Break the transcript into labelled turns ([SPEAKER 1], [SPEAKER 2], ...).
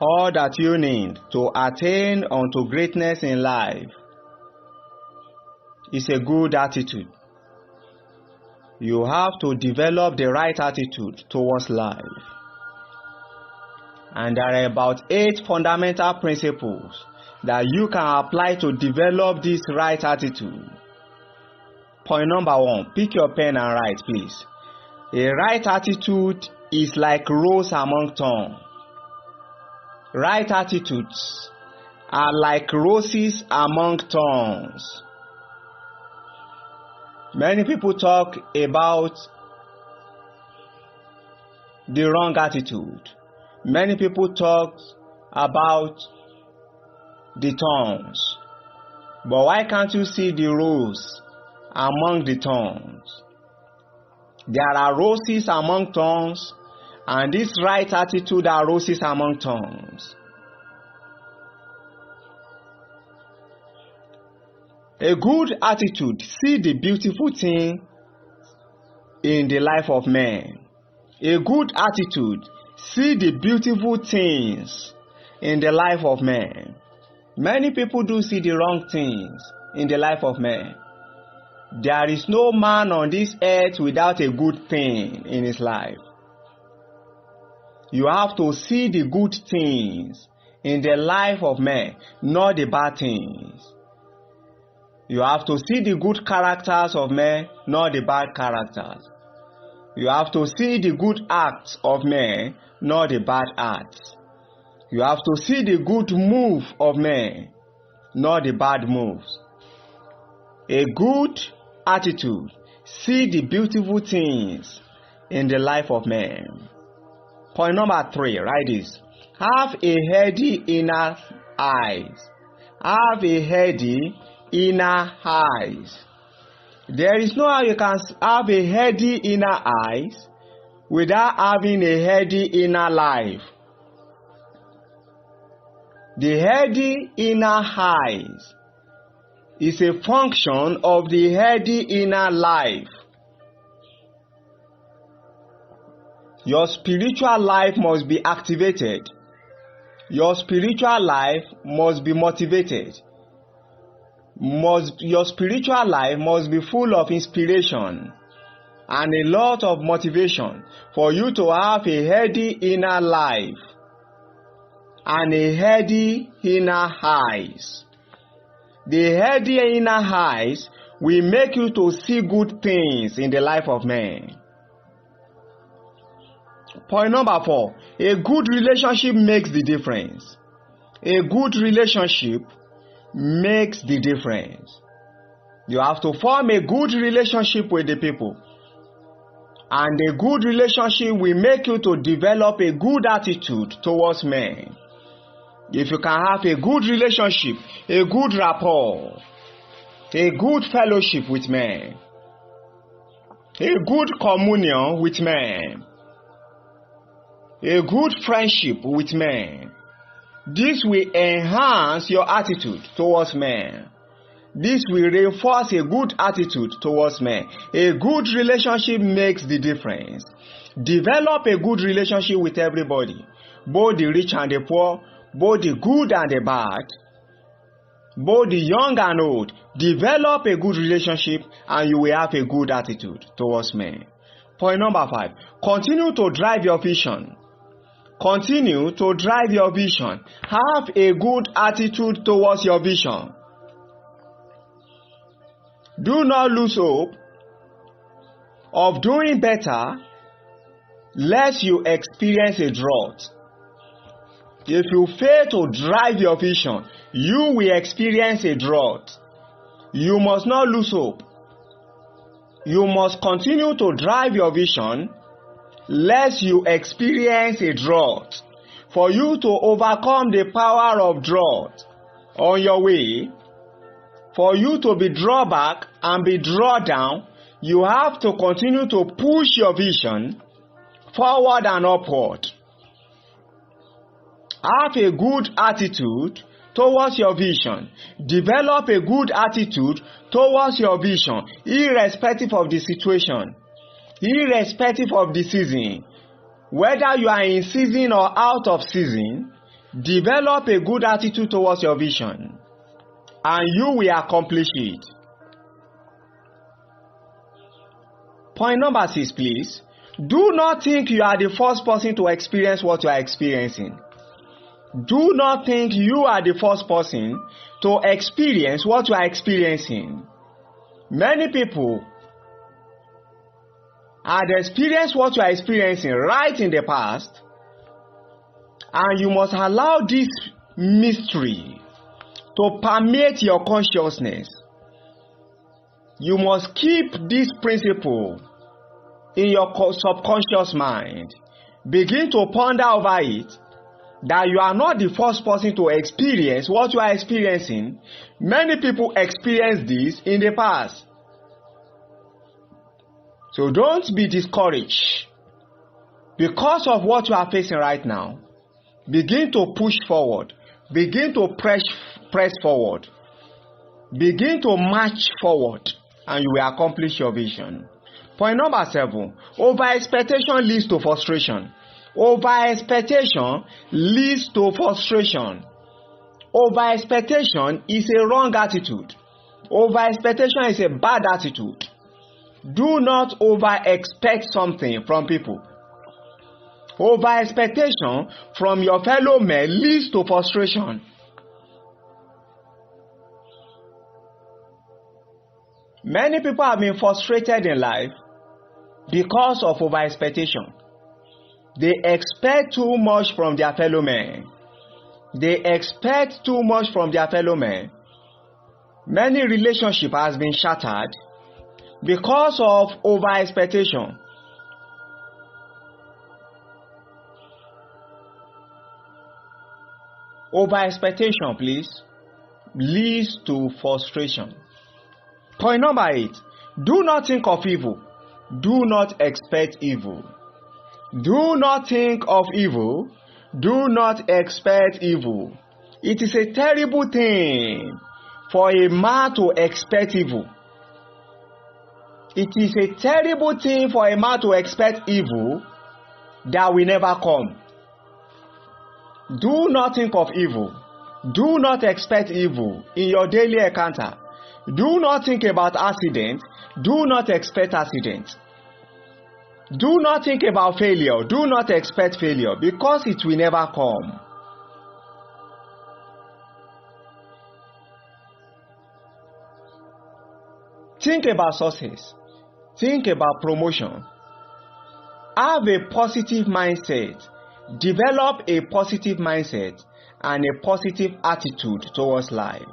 [SPEAKER 1] All that you need to attain unto greatness in life is a good attitude. You have to develop the right attitude towards life. And there are about 8 fundamental principles that you can apply to develop this right attitude. Point number 1, pick your pen and write, please. A right attitude is like rose among thorns. Right attitudes are like roses among thorns. Many people talk about the wrong attitude. Many people talk about the thorns. But why can't you see the rose among the thorns? There are roses among thorns, and this right attitude are roses among thorns. A good attitude see the beautiful thing in the life of man. A good attitude see the beautiful things in the life of man. Many people do see the wrong things in the life of man. There is no man on this earth without a good thing in his life. You have to see the good things in the life of man, not the bad things. You have to see the good characters of men, not the bad characters. You have to see the good acts of men, not the bad acts. You have to see the good move of men, not the bad moves. A good attitude see the beautiful things in the life of man. Point number 3, write this. Have a heady inner eyes. Have a heady inner eyes. There is no how you can have a heady inner eyes without having a heady inner life. The heady inner eyes is a function of the heady inner life. Your spiritual life must be activated. Your spiritual life must be motivated. Your spiritual life must be full of inspiration and a lot of motivation for you to have a heady inner life and a heady inner eyes. The heady inner eyes will make you to see good things in the life of man. Point number 4, a good relationship makes the difference. A good relationship makes the difference. You have to form a good relationship with the people. And a good relationship will make you to develop a good attitude towards men. If you can have a good relationship, a good rapport, a good fellowship with men, a good communion with men, a good friendship with men, this will enhance your attitude towards men. This will reinforce a good attitude towards men. A good relationship makes the difference. Develop a good relationship with everybody, both the rich and the poor, both the good and the bad, both the young and old. Develop a good relationship and you will have a good attitude towards men. Point number 5, continue to drive your vision. Continue to drive your vision. Have a good attitude towards your vision. Do not lose hope of doing better lest you experience a drought. If you fail to drive your vision, you will experience a drought. You must not lose hope. You must continue to drive your vision lest you experience a drought. For you to overcome the power of drought on your way, for you to be drawn back and be drawn down, you have to continue to push your vision forward and upward. Have a good attitude towards your vision. Develop a good attitude towards your vision, irrespective of the situation, irrespective of the season. Whether you are in season or out of season, Develop a good attitude towards your vision, and you will accomplish it. Point number 6, please. Do not think you are the first person to experience what you are experiencing. Do not think you are the first person to experience what you are experiencing. Many people had experienced what you are experiencing right in the past, and you must allow this mystery to permeate your consciousness. You must keep this principle in your subconscious mind. Begin to ponder over it, that you are not the first person to experience what you are experiencing. Many people experienced this in the past. So don't be discouraged because of what you are facing right now. Begin to push forward. Begin to press forward. Begin to march forward, and you will accomplish your vision. Point number 7. Over-expectation leads to frustration. Over-expectation leads to frustration. Over-expectation is a wrong attitude. Over-expectation is a bad attitude. Do not over-expect something from people. Over-expectation from your fellow men leads to frustration. Many people have been frustrated in life because of over-expectation. They expect too much from their fellow men. They expect too much from their fellow men. Many relationships have been shattered because of over-expectation. Over-expectation, please, leads to frustration. Point number 8. Do not think of evil. Do not expect evil. Do not think of evil. Do not expect evil. It is a terrible thing for a man to expect evil. It is a terrible thing for a man to expect evil that will never come. Do not think of evil. Do not expect evil in your daily encounter. Do not think about accident. Do not expect accident. Do not think about failure. Do not expect failure, because it will never come. Think about success. Think about promotion. Have a positive mindset. Develop a positive mindset and a positive attitude towards life.